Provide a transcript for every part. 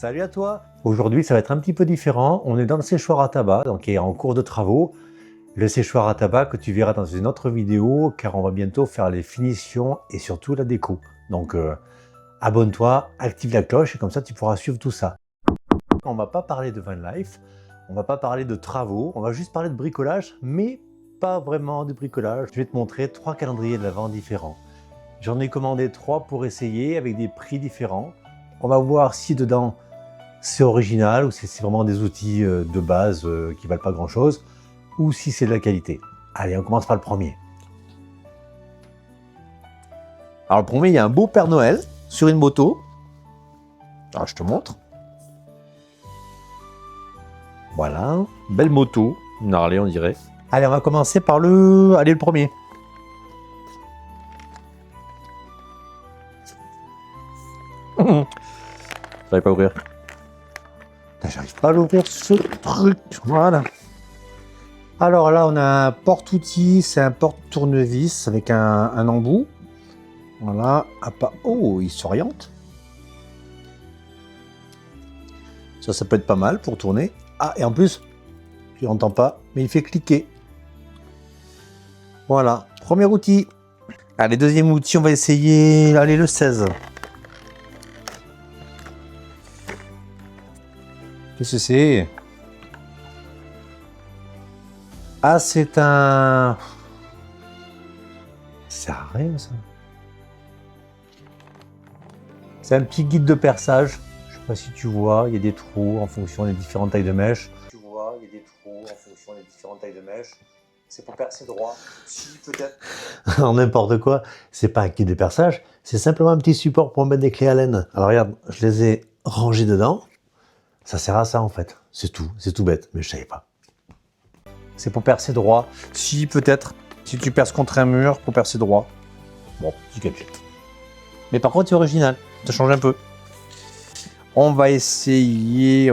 Salut à toi! Aujourd'hui, ça va être un petit peu différent. On est dans le séchoir à tabac, donc qui est en cours de travaux. Le séchoir à tabac que tu verras dans une autre vidéo, car on va bientôt faire les finitions et surtout la déco. Donc, abonne-toi, active la cloche et comme ça, tu pourras suivre tout ça. On ne va pas parler de van life, on ne va pas parler de travaux, on va juste parler de bricolage, mais pas vraiment de bricolage. Je vais te montrer 3 calendriers de l'Avent différents. J'en ai commandé 3 pour essayer avec des prix différents. On va voir si dedans c'est original ou si c'est vraiment des outils de base qui valent pas grand chose ou si c'est de la qualité. Allez, on commence par le premier. Alors le premier, il y a un beau Père Noël sur une moto. Alors je te montre. Voilà, belle moto, une Harley on dirait. Allez, on va commencer par le premier. J'arrive pas à ouvrir. J'arrive pas à l'ouvrir ce truc. Voilà. Alors là, on a un porte-outil, c'est un porte-tournevis avec un embout. Voilà. Oh, il s'oriente. Ça peut être pas mal pour tourner. Ah, et en plus, tu n'entends pas, mais il fait cliquer. Voilà, premier outil. Allez, deuxième outil, on va essayer. Allez, le 16. Qu'est-ce que c'est? Ah, c'est un... Ça sert à rien, ça. C'est un petit guide de perçage. Je sais pas si tu vois, il y a des trous en fonction des différentes tailles de mèches. Tu vois, il y a des trous en fonction des différentes tailles de mèches. C'est pour percer droit. Si, peut-être. En n'importe quoi. C'est pas un guide de perçage, c'est simplement un petit support pour mettre des clés à laine. Alors regarde, je les ai rangées dedans. Ça sert à ça en fait. C'est tout bête, mais je savais pas. C'est pour percer droit. Si, peut-être. Si tu perces contre un mur, pour percer droit. Bon, petit gadget. Mais par contre, c'est original. Ça change un peu. On va essayer.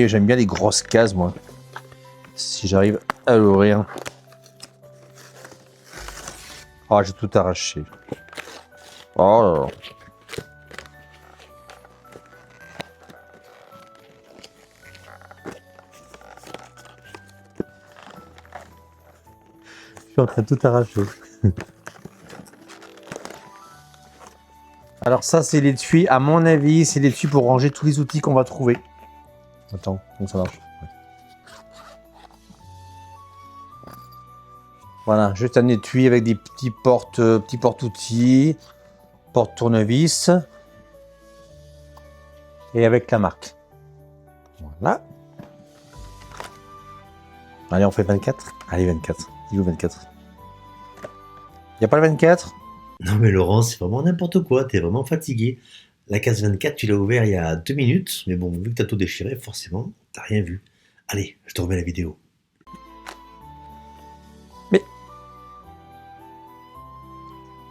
J'aime bien les grosses cases, moi. Si j'arrive à l'ouvrir. Oh, j'ai tout arraché. Oh là là. Je suis en train de tout arracher. Alors ça, c'est l'étui. À mon avis, c'est l'étui pour ranger tous les outils qu'on va trouver. Attends, comment ça marche? Ouais. Voilà, juste un étui avec des petits porte-outils, porte-tournevis. Et avec la marque. Voilà. Allez, on fait 24. Allez, 24. Il est où 24? Il n'y a pas le 24? Non mais Laurent, c'est vraiment n'importe quoi, t'es vraiment fatigué. La case 24, tu l'as ouvert il y a 2 minutes, mais bon, vu que t'as tout déchiré, forcément, t'as rien vu. Allez, je te remets la vidéo. Mais...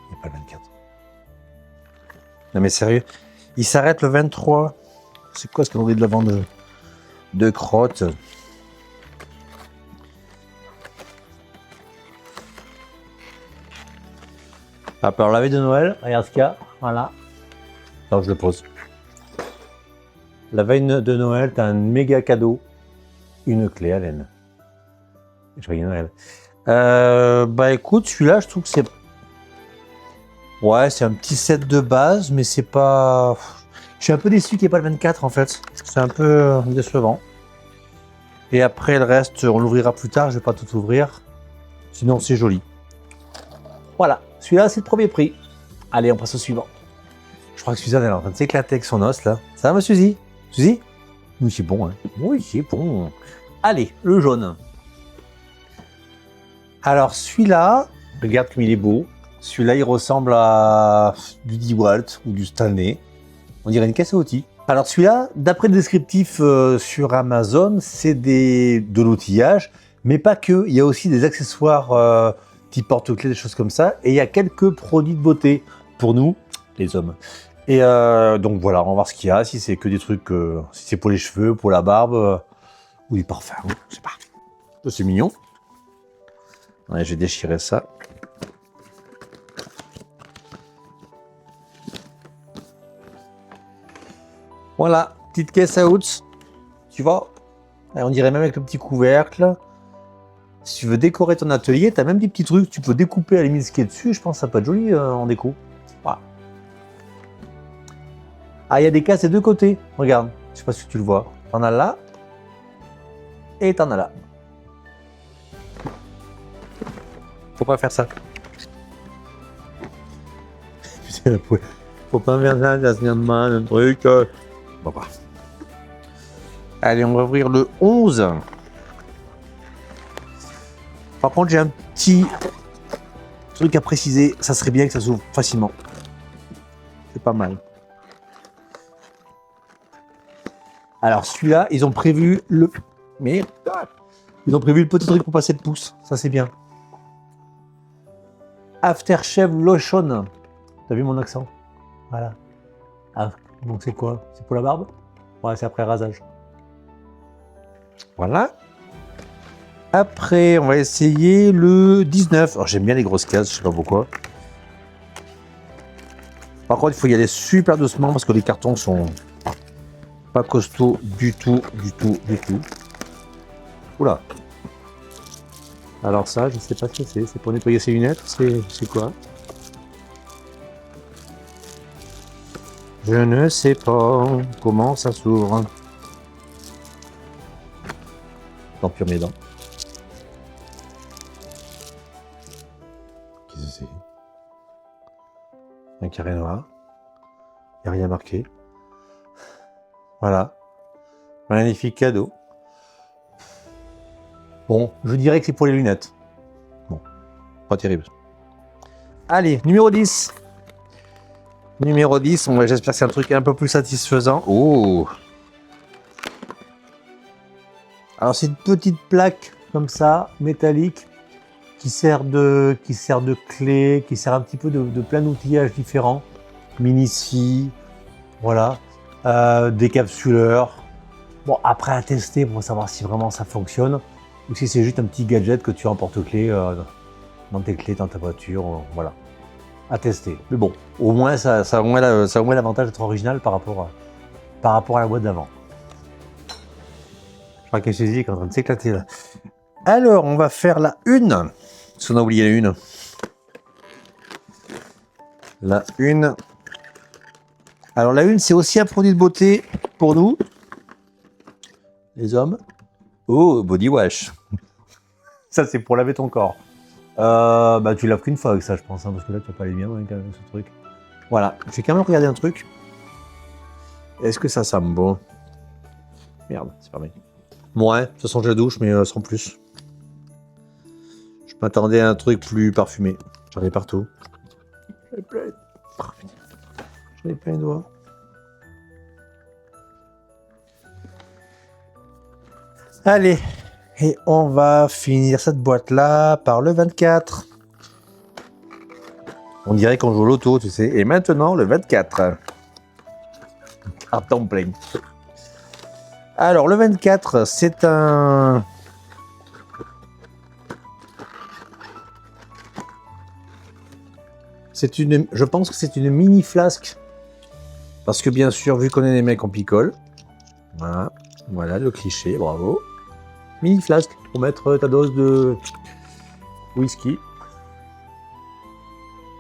il n'y a pas le 24. Non mais sérieux, il s'arrête le 23. C'est quoi ce calendrier de l'Avent de crotte? Ah, alors la veille de Noël, regarde ce qu'il y a, voilà. Alors je le pose. La veille de Noël, t'as un méga cadeau, une clé à laine. Joyeux Noël. Bah écoute, celui-là, je trouve que c'est... Ouais, c'est un petit set de base, mais c'est pas... Je suis un peu déçu qu'il n'y ait pas le 24 en fait. C'est un peu décevant. Et après, le reste, on l'ouvrira plus tard, je vais pas tout ouvrir. Sinon, c'est joli. Voilà, celui-là, c'est le premier prix. Allez, on passe au suivant. Je crois que Suzanne, elle est en train de s'éclater avec son os, là. Ça va, ma Suzy? Suzy? Oui, c'est bon, hein. Oui, c'est bon. Allez, le jaune. Alors, celui-là, regarde comme il est beau. Celui-là, il ressemble à du DeWalt ou du Stanley. On dirait une caisse à outils. Alors, celui-là, d'après le descriptif sur Amazon, c'est de l'outillage, mais pas que. Il y a aussi des accessoires type porte-clés, des choses comme ça. Et il y a quelques produits de beauté pour nous, les hommes. Et donc voilà, on va voir ce qu'il y a, si c'est que des trucs, si c'est pour les cheveux, pour la barbe, ou du parfum, je sais pas. C'est mignon. Ouais, j'ai déchiré ça. Voilà, petite caisse à outs. Tu vois, et on dirait même avec le petit couvercle. Si tu veux décorer ton atelier, tu as même des petits trucs. Tu peux découper à la limite ce qui est dessus. Je pense que ça peut être joli en déco. Voilà. Ah, il y a des cases des deux côtés. Regarde, je sais pas si tu le vois. T'en as là. Et t'en as là. Faut pas faire ça. Putain, la poêle. Faut pas faire ça, ça se vient de mal, un truc. Bon, bah. Allez, on va ouvrir le 11. Par contre, j'ai un petit truc à préciser. Ça serait bien que ça s'ouvre facilement. C'est pas mal. Alors, celui-là, ils ont prévu le... Mais... Ils ont prévu le petit truc pour passer de pouce. Ça, c'est bien. Aftershave Lotion. T'as vu mon accent? Voilà. Ah, donc c'est quoi? C'est pour la barbe? Ouais, c'est après rasage. Voilà. Après, on va essayer le 19. Alors, j'aime bien les grosses cases, je sais pas pourquoi. Par contre, il faut y aller super doucement parce que les cartons sont pas costauds du tout. Oula. Alors ça, je sais pas ce que c'est. C'est pour nettoyer ses lunettes? C'est quoi? Je ne sais pas comment ça s'ouvre. Tant pis, mes dents. Qu'est-ce que c'est? Un carré noir. Il n'y a rien marqué. Voilà. Magnifique cadeau. Bon, je dirais que c'est pour les lunettes. Bon, pas terrible. Allez, numéro 10. Numéro 10, j'espère que c'est un truc un peu plus satisfaisant. Oh! Alors c'est une petite plaque comme ça, métallique, qui sert de clé, qui sert un petit peu de plein d'outillages différents. Mini-scie, voilà. Décapsuleur. Bon, après à tester pour savoir si vraiment ça fonctionne. Ou si c'est juste un petit gadget que tu as en porte-clés dans tes clés, dans ta voiture, voilà. À tester. Mais bon, au moins ça a au moins l'avantage d'être original par rapport à la boîte d'avant. Je crois que je est en train de s'éclater là. Alors, on va faire la une. Parce qu'on a oublié la une. La une. Alors la une, c'est aussi un produit de beauté pour nous, les hommes. Oh, body wash. Ça, c'est pour laver ton corps. Bah, tu laves qu'une fois avec ça, je pense, hein, parce que là, tu vas pas aller bien avec ce truc. Voilà, j'ai quand même regardé un truc. Est-ce que ça sent bon? Merde, c'est pas mal. Ouais, ça sent la douche, mais sans plus. Je m'attendais à un truc plus parfumé. J'en ai partout. J'en ai plein. J'en ai plein les doigts. Allez, et on va finir cette boîte-là par le 24. On dirait qu'on joue au loto, tu sais. Et maintenant, le 24. Carton plein. Alors, le 24, c'est un... Je pense que c'est une mini flasque. Parce que bien sûr, vu qu'on est des mecs, on picole. Voilà, voilà le cliché, bravo. Mini flasque pour mettre ta dose de whisky.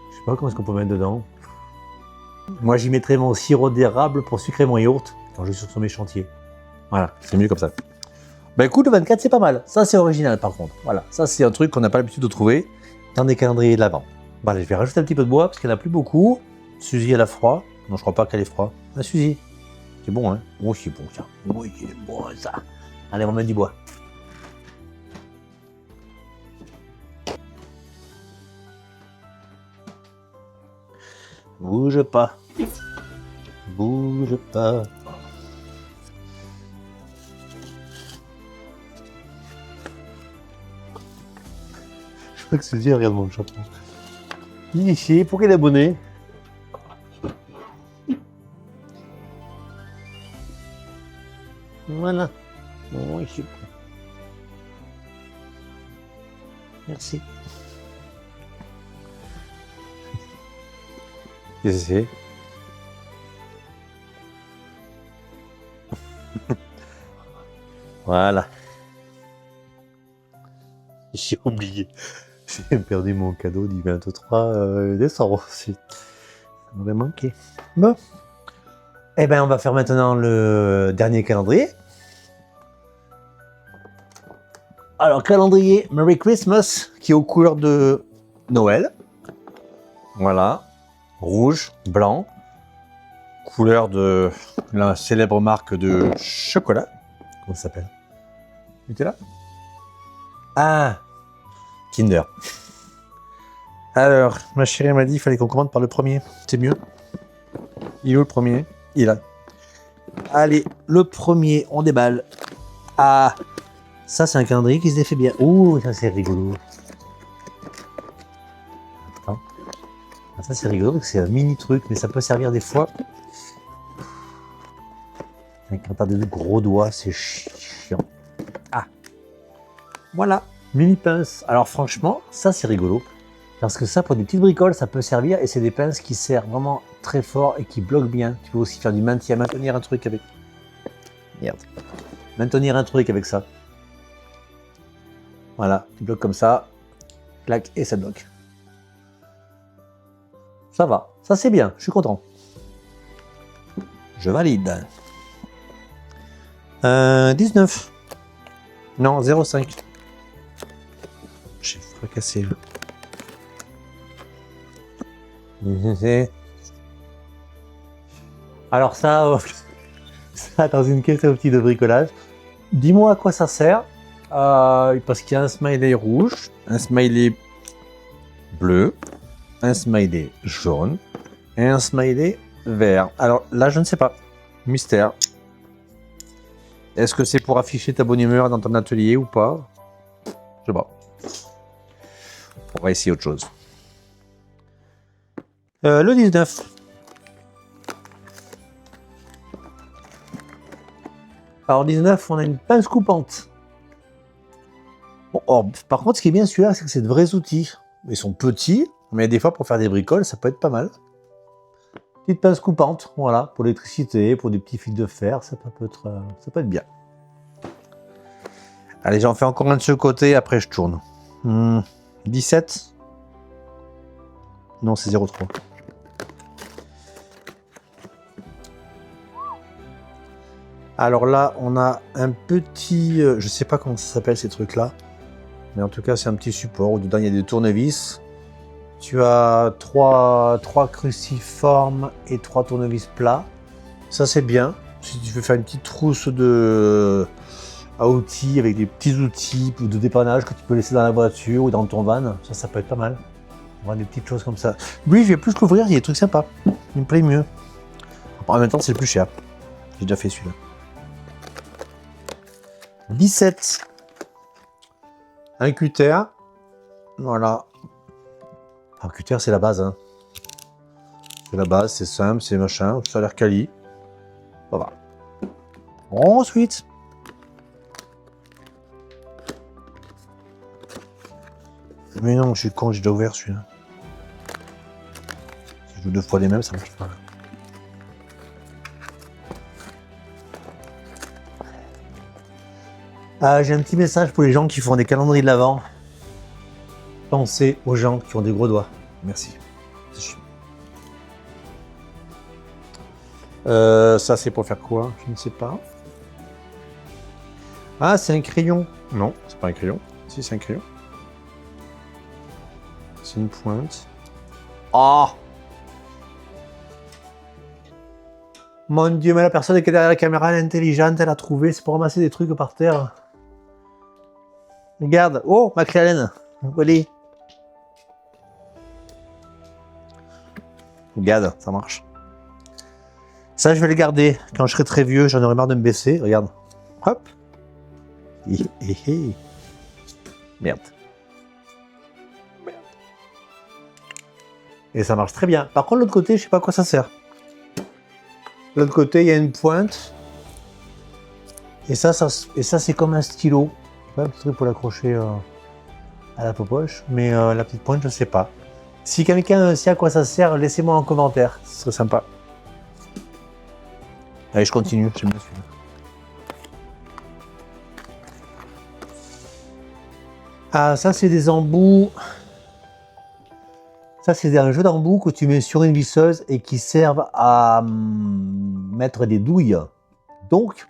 Je sais pas comment est-ce qu'on peut mettre dedans. Moi, j'y mettrais mon sirop d'érable pour sucrer mon yaourt quand je suis sur mes chantiers. Voilà, c'est mieux comme ça. Bah écoute, le 24, c'est pas mal. Ça, c'est original par contre. Voilà, ça, c'est un truc qu'on n'a pas l'habitude de trouver dans des calendriers de l'Avent. Bon, allez, je vais rajouter un petit peu de bois parce qu'il n'y en a plus beaucoup. Suzy, elle a froid. Non, je crois pas qu'elle ait froid. Ah, Suzy. C'est bon, hein? Oh, c'est bon, ça. Oui, c'est bon, ça. Allez, on va mettre du bois. Bouge pas. Bouge pas. Je crois que Suzy regarde mon chapeau. Ici, pour quel abonné? Voilà. Bon, ici. Merci. Qu'est-ce que c'est? Voilà. J'ai oublié. J'ai perdu mon cadeau du 23 décembre aussi. Ça m'aurait manqué. Bon. Eh ben, on va faire maintenant le dernier calendrier. Alors, calendrier Merry Christmas, qui est aux couleurs de Noël. Voilà. Rouge, blanc. Couleur de la célèbre marque de chocolat. Comment ça s'appelle? Nutella? Ah, Kinder. Alors, ma chérie m'a dit qu'il fallait qu'on commande par le premier. C'est mieux. Il est où le premier? Il est là. Allez, le premier, on déballe. Ah, ça c'est un calendrier qui se défait bien. Ouh, ça c'est rigolo. Attends. Ah, ça c'est rigolo, c'est un mini truc, mais ça peut servir des fois. Quand t'as des gros doigts, c'est chiant. Ah, voilà, mini pince. Alors franchement, ça c'est rigolo. Parce que ça, pour des petites bricoles, ça peut servir. Et c'est des pinces qui servent vraiment très fort et qui bloquent bien. Tu peux aussi faire du maintien, maintenir un truc avec... Merde. Maintenir un truc avec ça. Voilà, tu bloques comme ça. Clac, et ça bloque. Ça va, ça c'est bien, je suis content. Je valide. 19. Non, 0,5. J'ai fracassé. Alors ça, ça dans une caisse outil de bricolage. Dis-moi à quoi ça sert. Parce qu'il y a un smiley rouge, un smiley bleu, un smiley jaune et un smiley vert. Alors là, je ne sais pas. Mystère. Est-ce que c'est pour afficher ta bonne humeur dans ton atelier ou pas? Je sais pas. On va essayer autre chose. Le 19. Alors 19, on a une pince coupante. Bon, or, par contre, ce qui est bien celui-là, c'est que c'est de vrais outils. Ils sont petits, mais des fois pour faire des bricoles, ça peut être pas mal. Petite pince coupante, voilà, pour l'électricité, pour des petits fils de fer, ça peut être bien. Allez, j'en fais encore un de ce côté, après je tourne. 17. Non, c'est 0,3. Alors là, on a un petit... je sais pas comment ça s'appelle ces trucs-là. Mais en tout cas, c'est un petit support où dedans il y a des tournevis. Tu as 3 cruciformes et 3 tournevis plats. Ça, c'est bien. Si tu veux faire une petite trousse à outils avec des petits outils de dépannage que tu peux laisser dans la voiture ou dans ton van, ça peut être pas mal. On va des petites choses comme ça. Lui, je vais plus l'ouvrir, il y a des trucs sympas. Il me plaît mieux. En même temps, c'est le plus cher. J'ai déjà fait celui-là. 17. Un cutter. Voilà. Un cutter, c'est la base. Hein. C'est la base, c'est simple, c'est machin. Ça a l'air quali. Ça va. Ensuite. Mais non, je suis con, j'ai déjà ouvert celui-là. Si je joue 2 fois les mêmes, ça marche pas. J'ai un petit message pour les gens qui font des calendriers de l'Avent. Pensez aux gens qui ont des gros doigts. Merci. C'est chiant. Ça, c'est pour faire quoi? Je ne sais pas. Ah, c'est un crayon. Non, c'est pas un crayon. Si, c'est un crayon. C'est une pointe. Ah! Mon Dieu, mais la personne qui est derrière la caméra, elle est intelligente, elle a trouvé. C'est pour ramasser des trucs par terre. Regarde. Oh, ma créalène. Allez. Regarde, ça marche. Ça, je vais le garder. Quand je serai très vieux, j'en aurai marre de me baisser. Regarde. Hop. Merde. Et ça marche très bien. Par contre, l'autre côté, je sais pas à quoi ça sert. L'autre côté, il y a une pointe. Et ça c'est comme un stylo. Un petit truc pour l'accrocher à la poche. Mais la petite pointe, je ne sais pas. Si quelqu'un sait à quoi ça sert, laissez-moi en commentaire. Ce serait sympa. Allez, je continue. J'aime bien celui-là. Ah, ça, c'est des embouts. Ça, c'est un jeu d'embouts que tu mets sur une visseuse et qui servent à mettre des douilles. Donc,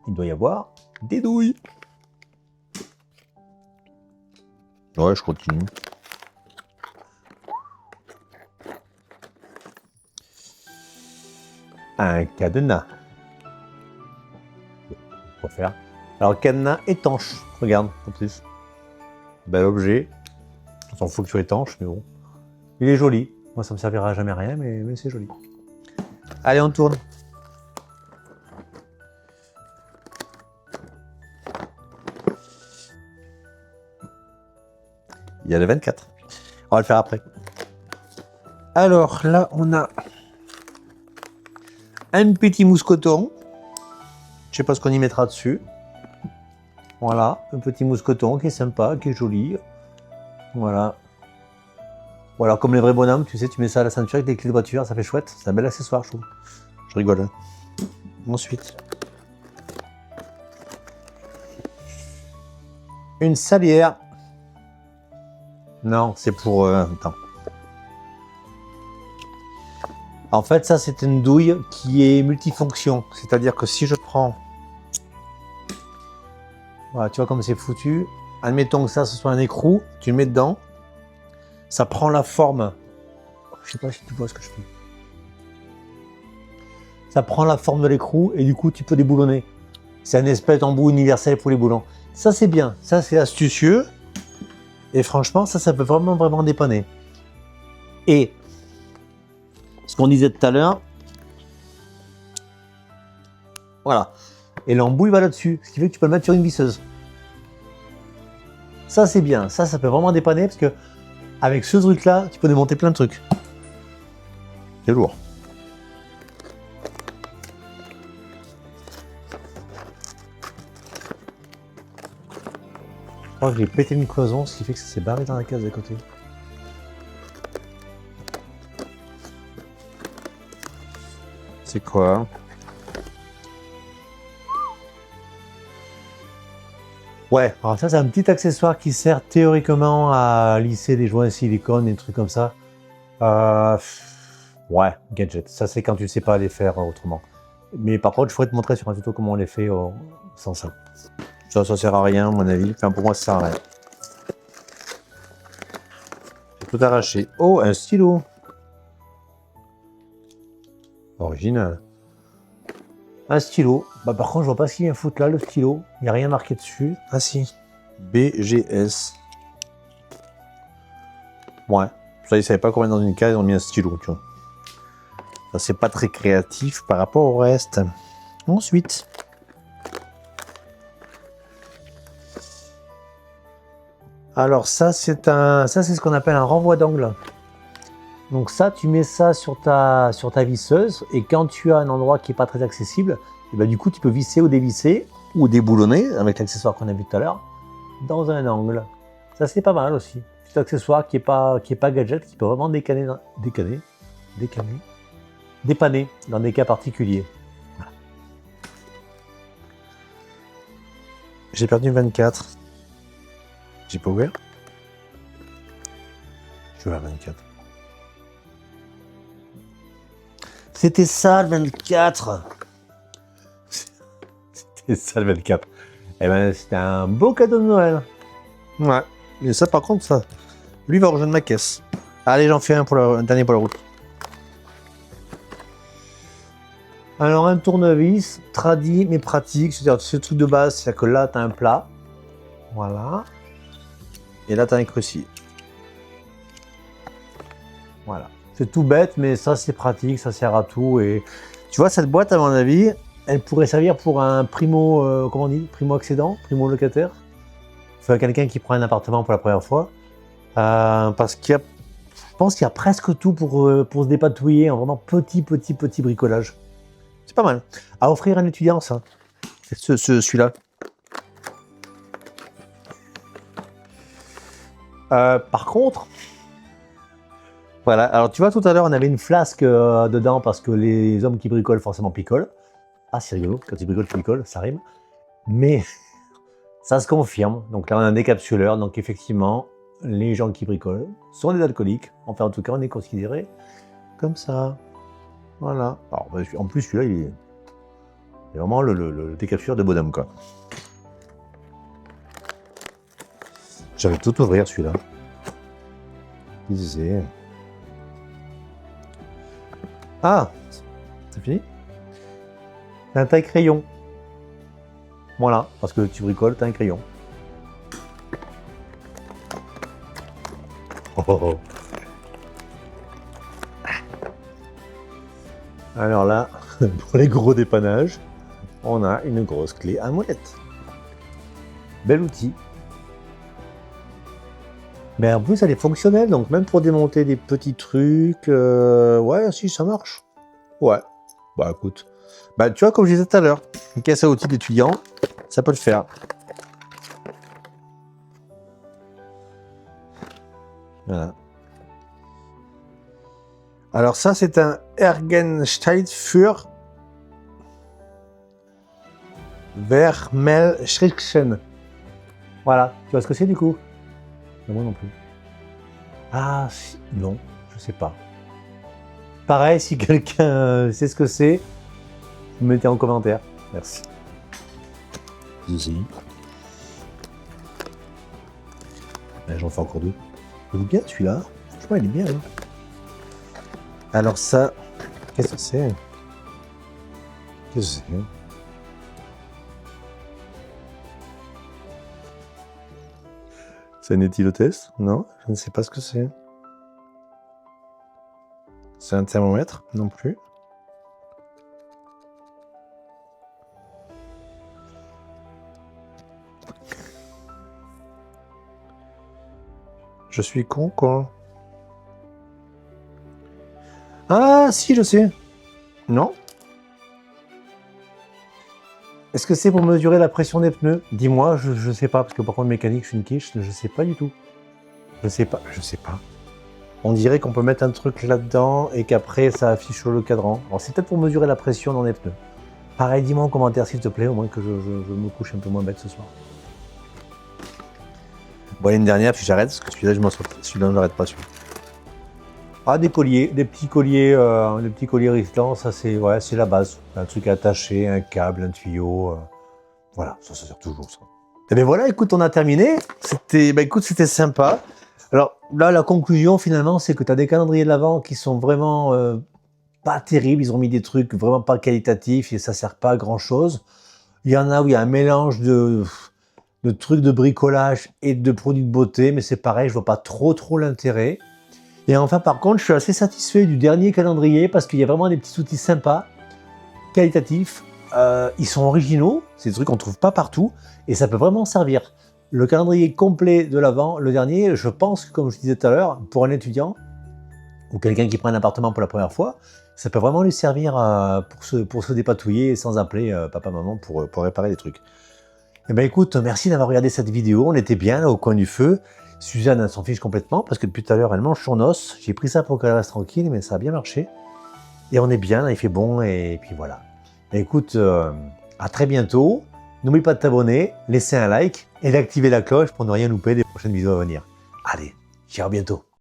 il doit y avoir des douilles. Ouais, je continue. Un cadenas. On va faire. Alors, cadenas étanche. Regarde, en plus. Bel objet. On s'en fout qu'il soit étanche, mais bon. Il est joli. Moi, ça me servira jamais à rien, mais c'est joli. Allez, on tourne. Il y a le 24. On va le faire après. Alors, là, on a un petit mousqueton. Je sais pas ce qu'on y mettra dessus. Voilà, un petit mousqueton qui est sympa, qui est joli. Voilà. Voilà, comme les vrais bonhommes, tu sais, tu mets ça à la ceinture avec des clés de voiture, ça fait chouette. C'est un bel accessoire, je trouve. Je rigole. Hein. Ensuite, une salière. Non, c'est pour... attends. En fait, ça, c'est une douille qui est multifonction. C'est-à-dire que si je prends... Voilà, tu vois comme c'est foutu. Admettons que ça, ce soit un écrou. Tu le mets dedans. Ça prend la forme... Je sais pas si tu vois ce que je fais. Ça prend la forme de l'écrou et du coup, tu peux déboulonner. C'est un espèce d'embout universel pour les boulons. Ça, c'est bien. Ça, c'est astucieux. Et franchement, ça peut vraiment dépanner. Et ce qu'on disait tout à l'heure, voilà. Et l'embout, il va là-dessus. Ce qui fait que tu peux le mettre sur une visseuse. Ça, c'est bien. Ça peut vraiment dépanner parce que avec ce truc-là, tu peux démonter plein de trucs. C'est lourd. Je crois que j'ai pété une cloison, ce qui fait que ça s'est barré dans la case à côté. C'est quoi? Ouais, alors ça c'est un petit accessoire qui sert théoriquement à lisser des joints silicone, des trucs comme ça. Ouais, gadget. Ça c'est quand tu ne sais pas les faire autrement. Mais par contre, je pourrais te montrer sur un tuto comment on les fait sans ça. Ça sert à rien à mon avis. Enfin pour moi ça sert à rien. J'ai tout arraché. Oh, un stylo. Original. Un stylo. Bah par contre, je vois pas ce qu'il vient foutre là, le stylo. Il n'y a rien marqué dessus. Ah si. BGS. Ouais. Ça, ils savaient pas combien dans une case, ils ont mis un stylo, tu vois. Ça, c'est pas très créatif par rapport au reste. Ensuite. Alors ça, c'est ce qu'on appelle un renvoi d'angle. Donc ça, tu mets ça sur ta visseuse et quand tu as un endroit qui n'est pas très accessible, et ben du coup, tu peux visser ou dévisser ou déboulonner avec l'accessoire qu'on a vu tout à l'heure dans un angle. Ça, c'est pas mal aussi. Petit accessoire qui est pas gadget, qui peut vraiment dépanner dans des cas particuliers. Voilà. J'ai perdu 24. J'ai pas ouvert. Je vais à 24. C'était ça le 24. C'était ça le 24. Eh ben c'était un beau cadeau de Noël. Ouais. Et ça par contre ça. Lui va rejoindre ma caisse. Allez, j'en fais un dernier pour la route. Alors un tournevis, tradit mais pratique. C'est-à-dire ce truc de base, c'est que là tu as un plat. Voilà. Et là tu as un cruci. Voilà. C'est tout bête, mais ça c'est pratique, ça sert à tout. Et tu vois, cette boîte, à mon avis, elle pourrait servir pour un primo, comment on dit, primo accédant, primo locataire. Enfin, quelqu'un qui prend un appartement pour la première fois. Parce qu'il y a, je pense qu'il y a presque tout pour se dépatouiller en vraiment petit bricolage. C'est pas mal. À offrir à un étudiant, ça. Celui-là. Par contre, voilà, alors tu vois tout à l'heure on avait une flasque dedans parce que les hommes qui bricolent forcément picolent. Ah c'est rigolo, quand ils bricolent, ça rime. Mais Ça se confirme. Donc là, on a un décapsuleur. Donc effectivement, les gens qui bricolent sont des alcooliques. Enfin, en tout cas, on est considéré comme ça. Voilà. Alors, en plus, celui-là, il est vraiment le décapsuleur de bonhomme, quoi. J'avais tout ouvrir, celui-là. Disais. Ah, c'est fini. C'est un taille-crayon. Voilà, parce que tu bricoles, t'as un crayon. Oh, oh, oh. Alors là, pour les gros dépannages, on a une grosse clé à molette. Bel outil. Mais en plus, elle est fonctionnelle, donc même pour démonter des petits trucs, ouais, si, ça marche. Ouais, bah écoute. Bah tu vois, comme je disais tout à l'heure, une caisse à outils d'étudiant, ça peut le faire. Voilà. Alors ça, c'est un Ergenstein für Vermelschriftchen. Voilà, tu vois ce que c'est du coup? Moi non plus. Ah, non, je sais pas. Pareil, si quelqu'un sait ce que c'est, mettez en commentaire. Merci. Ici. J'en fais encore deux. Il est bien celui-là. Franchement, il est bien. Hein. Alors ça, qu'est-ce que c'est? Qu'est-ce que c'est? C'est un éthylotest? Non, je ne sais pas ce que c'est. C'est un thermomètre? Non plus. Je suis con, quoi. Ah, si, je sais. Non. Est-ce que c'est pour mesurer la pression des pneus? Dis-moi, je sais pas, parce que par contre, mécanique, je suis une quiche, je sais pas du tout. Je sais pas. On dirait qu'on peut mettre un truc là-dedans et qu'après, ça affiche sur le cadran. Alors, c'est peut-être pour mesurer la pression dans les pneus. Pareil, dis-moi en commentaire, s'il te plaît, au moins que je me couche un peu moins bête ce soir. Bon, l'année dernière, puis j'arrête, parce que celui-là, je m'en sors. Celui-là, je n'arrête pas, celui-là. Ah, des colliers, des petits colliers Rislan, ça c'est la base. Un truc attaché, un câble, un tuyau. Voilà, ça sert toujours ça. Et bien voilà, écoute, on a terminé. C'était sympa. Alors là, la conclusion finalement, c'est que tu as des calendriers de l'Avent qui sont vraiment pas terribles. Ils ont mis des trucs vraiment pas qualitatifs et ça sert pas à grand chose. Il y en a où il y a un mélange de trucs de bricolage et de produits de beauté, mais c'est pareil, je vois pas trop l'intérêt. Et enfin, par contre, je suis assez satisfait du dernier calendrier parce qu'il y a vraiment des petits outils sympas, qualitatifs. Ils sont originaux, c'est des trucs qu'on ne trouve pas partout et ça peut vraiment servir. Le calendrier complet de l'Avent, le dernier, je pense que, comme je disais tout à l'heure, pour un étudiant ou quelqu'un qui prend un appartement pour la première fois, ça peut vraiment lui servir pour se dépatouiller sans appeler papa, maman pour réparer des trucs. Eh bien écoute, merci d'avoir regardé cette vidéo, on était bien là au coin du feu. Suzanne, elle s'en fiche complètement parce que depuis tout à l'heure, elle mange son os. J'ai pris ça pour qu'elle reste tranquille, mais ça a bien marché. Et on est bien, là, il fait bon, et puis voilà. Et écoute, à très bientôt. N'oublie pas de t'abonner, laisser un like et d'activer la cloche pour ne rien louper des prochaines vidéos à venir. Allez, ciao, à bientôt.